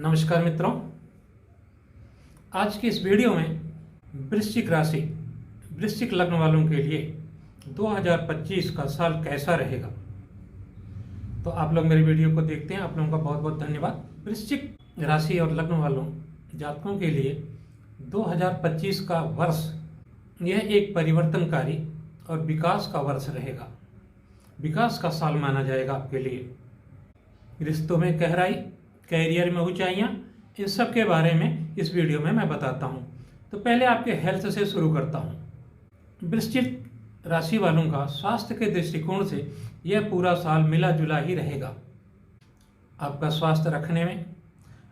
नमस्कार मित्रों, आज की इस वीडियो में वृश्चिक राशि वृश्चिक लग्न वालों के लिए 2025 का साल कैसा रहेगा। तो आप लोग मेरी वीडियो को देखते हैं, आप लोगों का बहुत बहुत धन्यवाद। वृश्चिक राशि और लग्न वालों जातकों के लिए 2025 का वर्ष यह एक परिवर्तनकारी और विकास का वर्ष रहेगा। विकास का साल माना जाएगा आपके लिए। रिश्तों में गहराई, कैरियर में ऊंचाइयां, इन सब के बारे में इस वीडियो में मैं बताता हूं। तो पहले आपके हेल्थ से शुरू करता हूं। वृश्चिक राशि वालों का स्वास्थ्य के दृष्टिकोण से यह पूरा साल मिला जुला ही रहेगा। आपका स्वास्थ्य रखने में,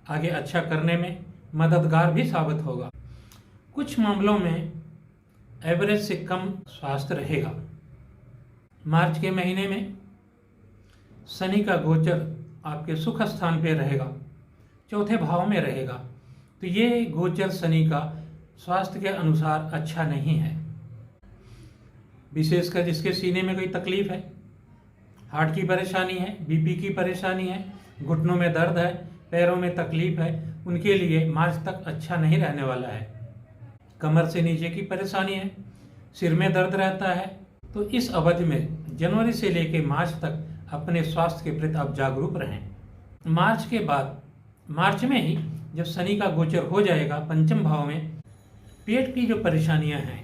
आगे अच्छा करने में मददगार भी साबित होगा। कुछ मामलों में एवरेज से कम स्वास्थ्य रहेगा। मार्च के महीने में शनि का गोचर आपके सुख स्थान पे रहेगा, चौथे भाव में रहेगा। तो ये गोचर शनि का स्वास्थ्य के अनुसार अच्छा नहीं है। विशेषकर जिसके सीने में कोई तकलीफ है, हार्ट की परेशानी है, बीपी की परेशानी है, घुटनों में दर्द है, पैरों में तकलीफ है, उनके लिए मार्च तक अच्छा नहीं रहने वाला है। कमर से नीचे की परेशानी है, सिर में दर्द रहता है, तो इस अवधि में जनवरी से लेकर मार्च तक अपने स्वास्थ्य के प्रति आप जागरूक रहें। मार्च के बाद, मार्च में ही जब शनि का गोचर हो जाएगा पंचम भाव में, पेट की जो परेशानियां हैं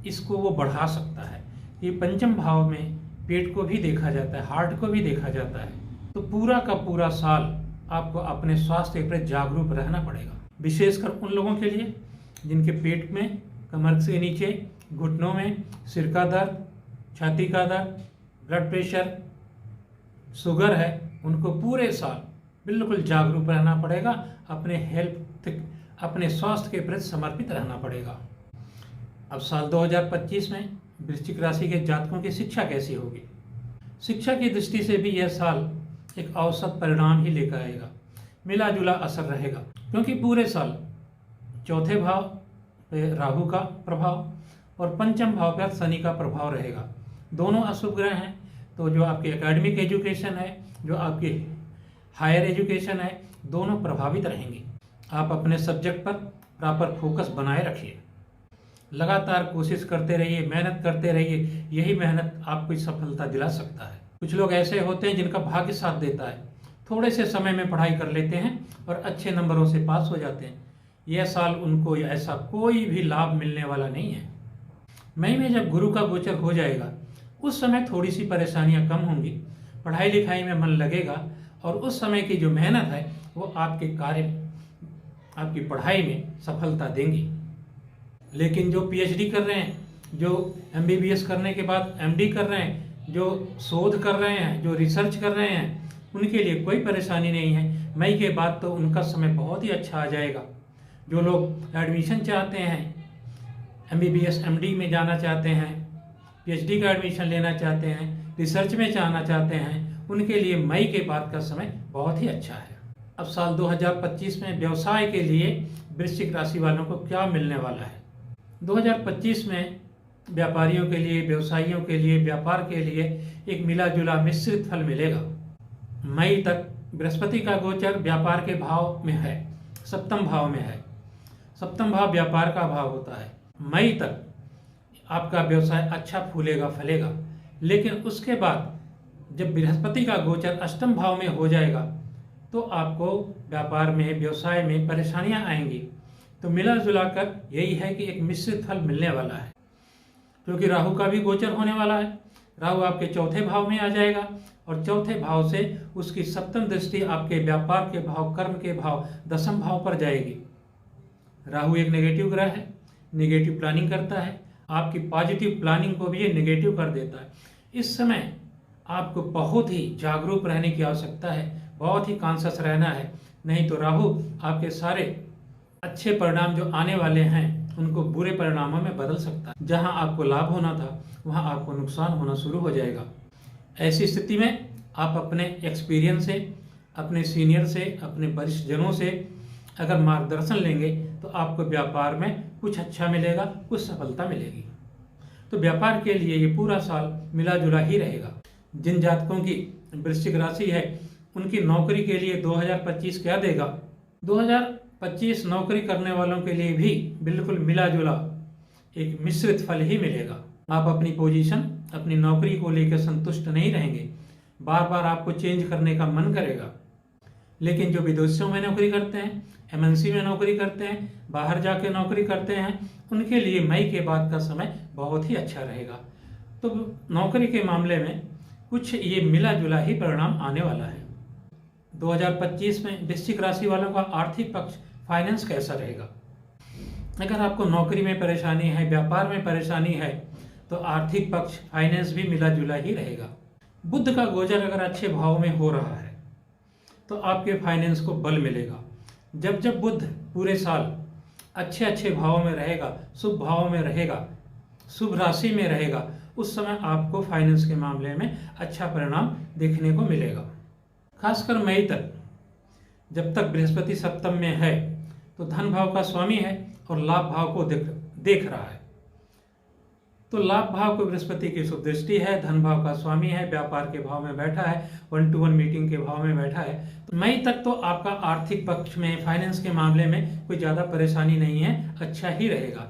इसको वो बढ़ा सकता है। ये पंचम भाव में पेट को भी देखा जाता है, हार्ट को भी देखा जाता है। तो पूरा का पूरा साल आपको अपने स्वास्थ्य के प्रति जागरूक रहना पड़ेगा। विशेषकर उन लोगों के लिए जिनके पेट में, कमर से नीचे, घुटनों में, सिर का दर्द, छाती का दर्द, ब्लड प्रेशर, शुगर है, उनको पूरे साल बिल्कुल जागरूक रहना पड़ेगा। अपने हेल्थ, अपने स्वास्थ्य के प्रति समर्पित रहना पड़ेगा। अब साल 2025 में वृश्चिक राशि के जातकों की शिक्षा कैसी होगी। शिक्षा की दृष्टि से भी यह साल एक औसत परिणाम ही लेकर आएगा। मिला जुला असर रहेगा, क्योंकि पूरे साल चौथे भाव पे राहु का प्रभाव और पंचम भाव पर शनि का प्रभाव रहेगा। दोनों अशुभ ग्रह हैं, तो जो आपकी एकेडमिक एजुकेशन है, जो आपकी हायर एजुकेशन है, दोनों प्रभावित रहेंगे। आप अपने सब्जेक्ट पर प्रॉपर फोकस बनाए रखिए, लगातार कोशिश करते रहिए, मेहनत करते रहिए। यही मेहनत आपको सफलता दिला सकता है। कुछ लोग ऐसे होते हैं जिनका भाग्य साथ देता है, थोड़े से समय में पढ़ाई कर लेते हैं और अच्छे नंबरों से पास हो जाते हैं। यह साल उनको ऐसा कोई भी लाभ मिलने वाला नहीं है। मई में जब गुरु का गोचर हो जाएगा, उस समय थोड़ी सी परेशानियां कम होंगी, पढ़ाई लिखाई में मन लगेगा और उस समय की जो मेहनत है वो आपके कार्य, आपकी पढ़ाई में सफलता देंगी। लेकिन जो पीएचडी कर रहे हैं, जो एमबीबीएस करने के बाद एमडी कर रहे हैं, जो शोध कर रहे हैं, जो रिसर्च कर रहे हैं, उनके लिए कोई परेशानी नहीं है। मई के बाद तो उनका समय बहुत ही अच्छा आ जाएगा। जो लोग एडमिशन चाहते हैं, एमबीबीएस एमडी में जाना चाहते हैं, पीएचडी का एडमिशन लेना चाहते हैं, रिसर्च में जाना चाहते हैं, उनके लिए मई के बाद का समय बहुत ही अच्छा है। अब साल 2025 में व्यवसाय के लिए वृश्चिक राशि वालों को क्या मिलने वाला है। 2025 में व्यापारियों के लिए, व्यवसायियों के लिए, व्यापार के लिए एक मिला जुला मिश्रित फल मिलेगा। मई तक बृहस्पति का गोचर व्यापार के भाव में है, सप्तम भाव में है। सप्तम भाव व्यापार का भाव होता है। मई तक आपका व्यवसाय अच्छा फूलेगा, फलेगा। लेकिन उसके बाद जब बृहस्पति का गोचर अष्टम भाव में हो जाएगा तो आपको व्यापार में, व्यवसाय में परेशानियां आएंगी। तो मिला जुला कर यही है कि एक मिश्रित फल मिलने वाला है, क्योंकि राहु का भी गोचर होने वाला है। राहु आपके चौथे भाव में आ जाएगा और चौथे भाव से उसकी सप्तम दृष्टि आपके व्यापार के भाव, कर्म के भाव, दसम भाव पर जाएगी। राहु एक नेगेटिव ग्रह है, नेगेटिव प्लानिंग करता है। आपकी पॉजिटिव प्लानिंग को भी ये नेगेटिव कर देता है। इस समय आपको बहुत ही जागरूक रहने की आवश्यकता है, बहुत ही कॉन्शियस रहना है, नहीं तो राहु आपके सारे अच्छे परिणाम जो आने वाले हैं उनको बुरे परिणामों में बदल सकता है। जहां आपको लाभ होना था वहां आपको नुकसान होना शुरू हो जाएगा। ऐसी स्थिति में आप अपने एक्सपीरियंस से, अपने सीनियर से, अपने वरिष्ठ जनों से अगर मार्गदर्शन लेंगे तो आपको व्यापार में कुछ अच्छा मिलेगा, कुछ सफलता मिलेगी। तो व्यापार के लिए ये पूरा साल मिला जुला ही रहेगा। जिन जातकों की वृश्चिक राशि है उनकी नौकरी के लिए 2025 क्या देगा, 2025 नौकरी करने वालों के लिए भी बिल्कुल मिला जुला एक मिश्रित फल ही मिलेगा। आप अपनी पोजीशन, अपनी नौकरी को लेकर संतुष्ट नहीं रहेंगे, बार बार आपको चेंज करने का मन करेगा। लेकिन जो विदेशों में नौकरी करते हैं, एमएनसी में नौकरी करते हैं, बाहर जाके नौकरी करते हैं, उनके लिए मई के बाद का समय बहुत ही अच्छा रहेगा। तो नौकरी के मामले में कुछ ये मिला जुला ही परिणाम आने वाला है। 2025 में वृश्चिक राशि वालों का आर्थिक पक्ष, फाइनेंस कैसा रहेगा? अगर आपको नौकरी में परेशानी है, व्यापार में परेशानी है, तो आर्थिक पक्ष, फाइनेंस भी मिला जुला ही रहेगा। बुध का गोचर अगर अच्छे भाव में हो रहा है तो आपके फाइनेंस को बल मिलेगा। जब जब बुध पूरे साल अच्छे अच्छे भाव में रहेगा, शुभ भाव में रहेगा, शुभ राशि में रहेगा, उस समय आपको फाइनेंस के मामले में अच्छा परिणाम देखने को मिलेगा। खासकर मई तक, जब तक बृहस्पति सप्तम में है तो धन भाव का स्वामी है और लाभ भाव को देख रहा है। तो लाभ भाव को बृहस्पति की शुभ दृष्टि है, धन भाव का स्वामी है, व्यापार के भाव में बैठा है, 1-to-1 मीटिंग के भाव में बैठा है। तो मई तक तो आपका आर्थिक पक्ष में, फाइनेंस के मामले में कोई ज़्यादा परेशानी नहीं है, अच्छा ही रहेगा।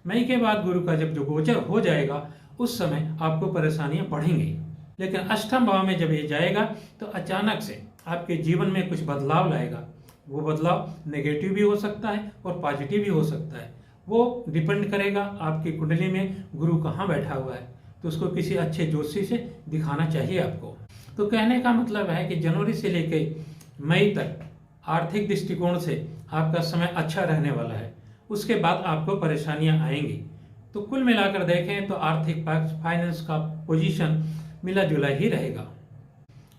मई के बाद गुरु का जब जो गोचर हो जाएगा उस समय आपको परेशानियां बढ़ेंगी। लेकिन अष्टम भाव में जब ये जाएगा तो अचानक से आपके जीवन में कुछ बदलाव लाएगा। वो बदलाव नेगेटिव भी हो सकता है और पॉजिटिव भी हो सकता है। वो डिपेंड करेगा आपकी कुंडली में गुरु कहाँ बैठा हुआ है, तो उसको किसी अच्छे ज्योतिषी से दिखाना चाहिए आपको। तो कहने का मतलब है कि जनवरी से लेकर मई तक आर्थिक दृष्टिकोण से आपका समय अच्छा रहने वाला है। उसके बाद आपको परेशानियां आएंगी। तो कुल मिलाकर देखें तो आर्थिक पक्ष, फाइनेंस का पोजीशन मिला जुला ही रहेगा।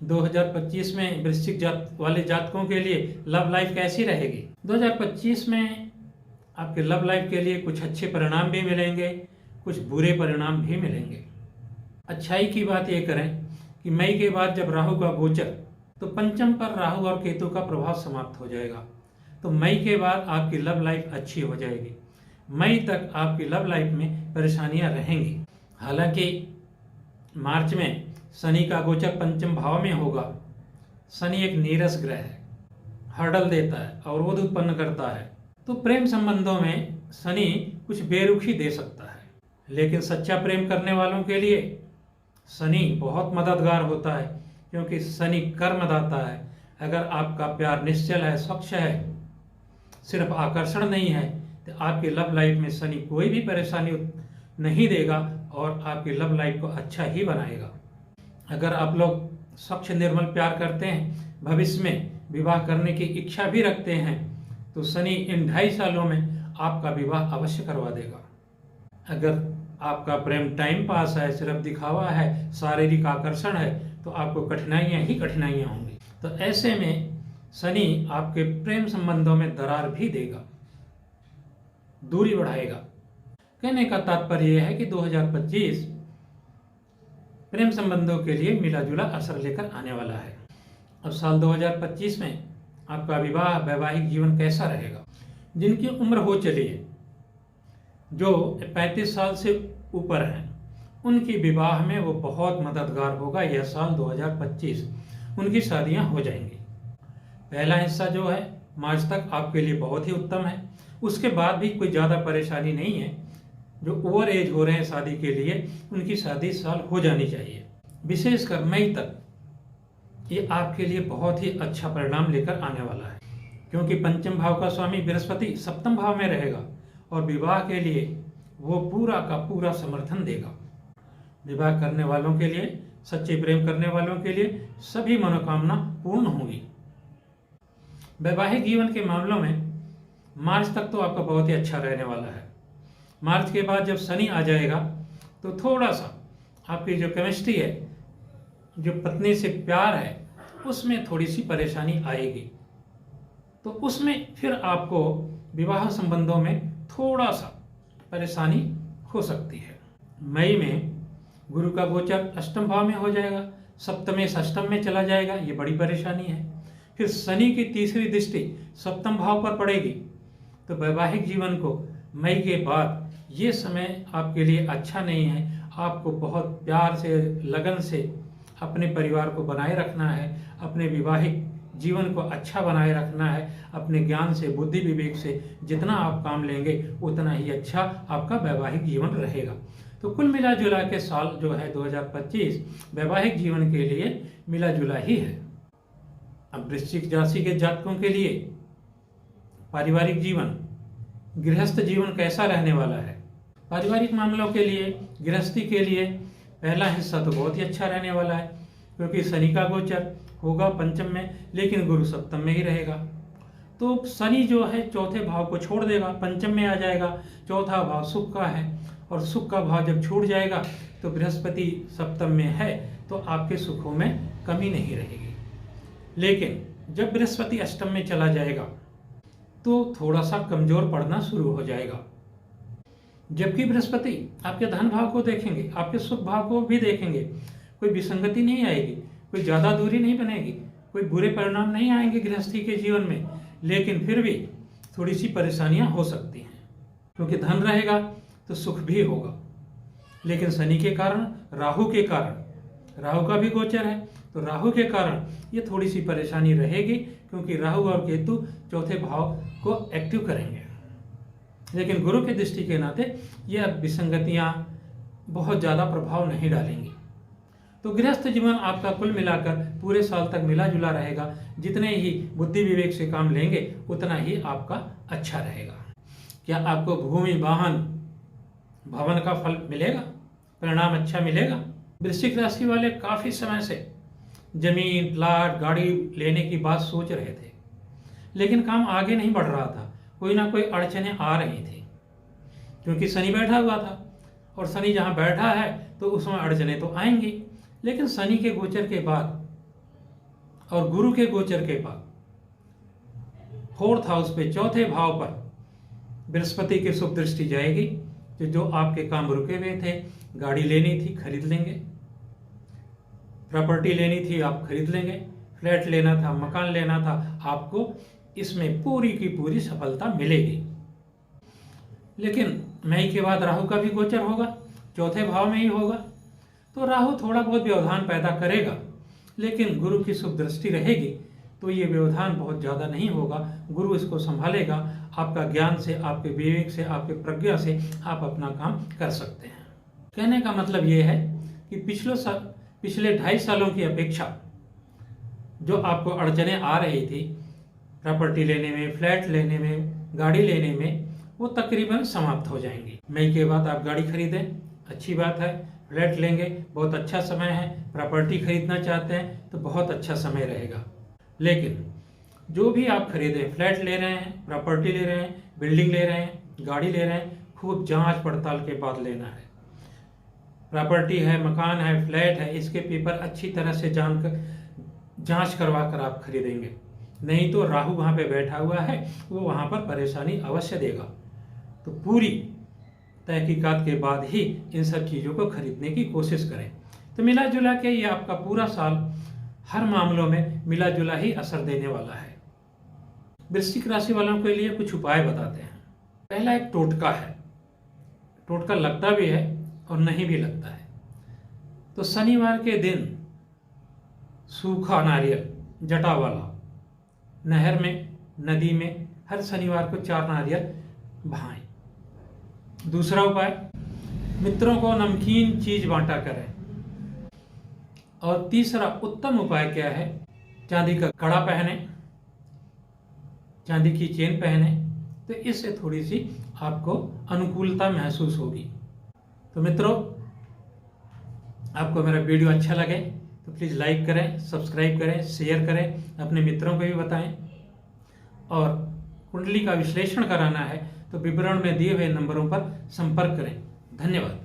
2025 में वृश्चिक वाले जातकों के लिए लव लाइफ कैसी रहेगी? 2025 में आपके लव लाइफ के लिए कुछ अच्छे परिणाम भी मिलेंगे, कुछ बुरे परिणाम भी मिलेंगे। अच्छाई की बात ये करें कि मई के बाद जब राहु का गोचर, तो पंचम पर राहु और केतु का प्रभाव समाप्त हो जाएगा। तो मई के बाद आपकी लव लाइफ अच्छी हो जाएगी। मई तक आपकी लव लाइफ में परेशानियां रहेंगी। हालांकि मार्च में शनि का गोचर पंचम भाव में होगा। शनि एक नीरस ग्रह है, हर्डल देता है, अवरोध उत्पन्न करता है। तो प्रेम संबंधों में शनि कुछ बेरुखी दे सकता है, लेकिन सच्चा प्रेम करने वालों के लिए शनि बहुत मददगार होता है, क्योंकि शनि कर्मदाता है। अगर आपका प्यार निश्चल है, स्वच्छ है, सिर्फ आकर्षण नहीं है, तो आपकी लव लाइफ में शनि कोई भी परेशानी नहीं देगा और आपकी लव लाइफ को अच्छा ही बनाएगा। अगर आप लोग स्वच्छ निर्मल प्यार करते हैं, भविष्य में विवाह करने की इच्छा भी रखते हैं, तो शनि इन 2.5 सालों में आपका विवाह अवश्य करवा देगा। अगर आपका प्रेम टाइम पास है, सिर्फ दिखावा है, शारीरिक आकर्षण है, तो आपको कठिनाइयां ही कठिनाइयां होंगी। तो ऐसे में शनि आपके प्रेम संबंधों में दरार भी देगा, दूरी बढ़ाएगा। कहने का तात्पर्य यह है कि 2025 प्रेम संबंधों के लिए मिला जुला असर लेकर आने वाला है। अब साल 2025 में आपका विवाह, वैवाहिक जीवन कैसा रहेगा? जिनकी उम्र हो चली है, जो 35 साल से ऊपर हैं, उनकी विवाह में वो बहुत मददगार होगा। यह साल 2025 उनकी शादियां हो जाएंगी। पहला हिस्सा जो है मार्च तक आपके लिए बहुत ही उत्तम है। उसके बाद भी कोई ज़्यादा परेशानी नहीं है। जो ओवर एज हो रहे हैं शादी के लिए, उनकी शादी इस साल हो जानी चाहिए। विशेषकर मई तक ये आपके लिए बहुत ही अच्छा परिणाम लेकर आने वाला है, क्योंकि पंचम भाव का स्वामी बृहस्पति सप्तम भाव में रहेगा और विवाह के लिए वो पूरा का पूरा समर्थन देगा। विवाह करने वालों के लिए, सच्चे प्रेम करने वालों के लिए सभी मनोकामना पूर्ण होंगी। वैवाहिक जीवन के मामलों में मार्च तक तो आपका बहुत ही अच्छा रहने वाला है। मार्च के बाद जब शनि आ जाएगा तो थोड़ा सा आपकी जो केमिस्ट्री है, जो पत्नी से प्यार है, उसमें थोड़ी सी परेशानी आएगी। तो उसमें फिर आपको विवाह संबंधों में थोड़ा सा परेशानी हो सकती है। मई में गुरु का गोचर अष्टम भाव में हो जाएगा, सप्तम से अष्टम में चला जाएगा, ये बड़ी परेशानी है। फिर शनि की तीसरी दृष्टि सप्तम भाव पर पड़ेगी। तो वैवाहिक जीवन को मई के बाद ये समय आपके लिए अच्छा नहीं है। आपको बहुत प्यार से, लगन से अपने परिवार को बनाए रखना है, अपने विवाहिक जीवन को अच्छा बनाए रखना है। अपने ज्ञान से, बुद्धि विवेक से जितना आप काम लेंगे उतना ही अच्छा आपका वैवाहिक जीवन रहेगा। तो कुल मिला जुला के साल जो है 2025 वैवाहिक जीवन के लिए मिला जुला ही है। अब वृश्चिक राशि के जातकों के लिए पारिवारिक जीवन, गृहस्थ जीवन कैसा रहने वाला है। पारिवारिक मामलों के लिए, गृहस्थी के लिए पहला हिस्सा तो बहुत ही अच्छा रहने वाला है, क्योंकि शनि का गोचर होगा पंचम में, लेकिन गुरु सप्तम में ही रहेगा। तो शनि जो है चौथे भाव को छोड़ देगा, पंचम में आ जाएगा। चौथा भाव सुख का है, और सुख का भाव जब छूट जाएगा तो बृहस्पति सप्तम में है, तो आपके सुखों में कमी नहीं रहेगी। लेकिन जब बृहस्पति अष्टम में चला जाएगा तो थोड़ा सा कमजोर पड़ना शुरू हो जाएगा। जबकि बृहस्पति आपके धन भाव को देखेंगे, आपके सुख भाव को भी देखेंगे, कोई विसंगति नहीं आएगी, कोई ज्यादा दूरी नहीं बनेगी, कोई बुरे परिणाम नहीं आएंगे गृहस्थी के जीवन में। लेकिन फिर भी थोड़ी सी परेशानियां हो सकती हैं, क्योंकि धन रहेगा तो सुख भी होगा। लेकिन शनि के कारण, राहु के कारण, राहु का भी गोचर है, तो राहु के कारण ये थोड़ी सी परेशानी रहेगी, क्योंकि राहु और केतु चौथे भाव को एक्टिव करेंगे। लेकिन गुरु के दृष्टि के नाते ये विसंगतियां बहुत ज्यादा प्रभाव नहीं डालेंगी। तो गृहस्थ जीवन आपका कुल मिलाकर पूरे साल तक मिला जुला रहेगा। जितने ही बुद्धि विवेक से काम लेंगे उतना ही आपका अच्छा रहेगा। क्या आपको भूमि, वाहन, भवन का फल मिलेगा, परिणाम अच्छा मिलेगा। वृश्चिक राशि वाले काफी समय से जमीन, प्लाट, गाड़ी लेने की बात सोच रहे थे, लेकिन काम आगे नहीं बढ़ रहा था। कोई ना कोई अड़चने आ रही थी, क्योंकि शनि बैठा हुआ था, और शनि जहां बैठा है तो उसमें अड़चने तो आएंगी। लेकिन शनि के गोचर के बाद और गुरु के गोचर के बाद फोर्थ हाउस पे, चौथे भाव पर बृहस्पति की शुभ दृष्टि जाएगी। जो आपके काम रुके हुए थे, गाड़ी लेनी थी खरीद लेंगे, प्रॉपर्टी लेनी थी आप खरीद लेंगे, फ्लैट लेना था, मकान लेना था, आपको इसमें पूरी की पूरी सफलता मिलेगी। लेकिन मई के बाद राहु का भी गोचर होगा, चौथे भाव में ही होगा, तो राहु थोड़ा बहुत व्यवधान पैदा करेगा। लेकिन गुरु की शुभ दृष्टि रहेगी तो ये व्यवधान बहुत ज्यादा नहीं होगा। गुरु इसको संभालेगा। आपका ज्ञान से, आपके विवेक से, आपके प्रज्ञा से आप अपना काम कर सकते हैं। कहने का मतलब ये है कि पिछले 2.5 सालों की अपेक्षा जो आपको अड़चने आ रही थी प्रॉपर्टी लेने में, फ्लैट लेने में, गाड़ी लेने में, वो तकरीबन समाप्त हो जाएंगी। मई के बाद आप गाड़ी खरीदें, अच्छी बात है। फ्लैट लेंगे, बहुत अच्छा समय है। प्रॉपर्टी खरीदना चाहते हैं तो बहुत अच्छा समय रहेगा। लेकिन जो भी आप खरीदें, फ्लैट ले रहे हैं, प्रॉपर्टी ले रहे हैं, बिल्डिंग ले रहे हैं, गाड़ी ले रहे हैं, खूब जांच पड़ताल के बाद लेना है। प्रॉपर्टी है, मकान है, फ्लैट है, इसके पेपर अच्छी तरह से जांच करवा कर आप खरीदेंगे। नहीं तो राहु वहां पे बैठा हुआ है, वो वहां पर परेशानी अवश्य देगा। तो पूरी तहकीकात के बाद ही इन सब चीजों को खरीदने की कोशिश करें। तो मिला जुला के ये आपका पूरा साल हर मामलों में मिला जुला ही असर देने वाला है। वृश्चिक राशि वालों के लिए कुछ उपाय बताते हैं। पहला एक टोटका है। टोटका लगता भी है और नहीं भी लगता है। तो शनिवार के दिन सूखा नारियल, जटा वाला, नहर में, नदी में हर शनिवार को 4 नारियल बहाएं। दूसरा उपाय, मित्रों को नमकीन चीज बांटा करें। और तीसरा उत्तम उपाय क्या है, चांदी का कड़ा पहने, चांदी की चेन पहने, तो इससे थोड़ी सी आपको अनुकूलता महसूस होगी। तो मित्रों, आपको मेरा वीडियो अच्छा लगे तो प्लीज़ लाइक करें, सब्सक्राइब करें, शेयर करें, अपने मित्रों को भी बताएं। और कुंडली का विश्लेषण कराना है तो विवरण में दिए हुए नंबरों पर संपर्क करें। धन्यवाद।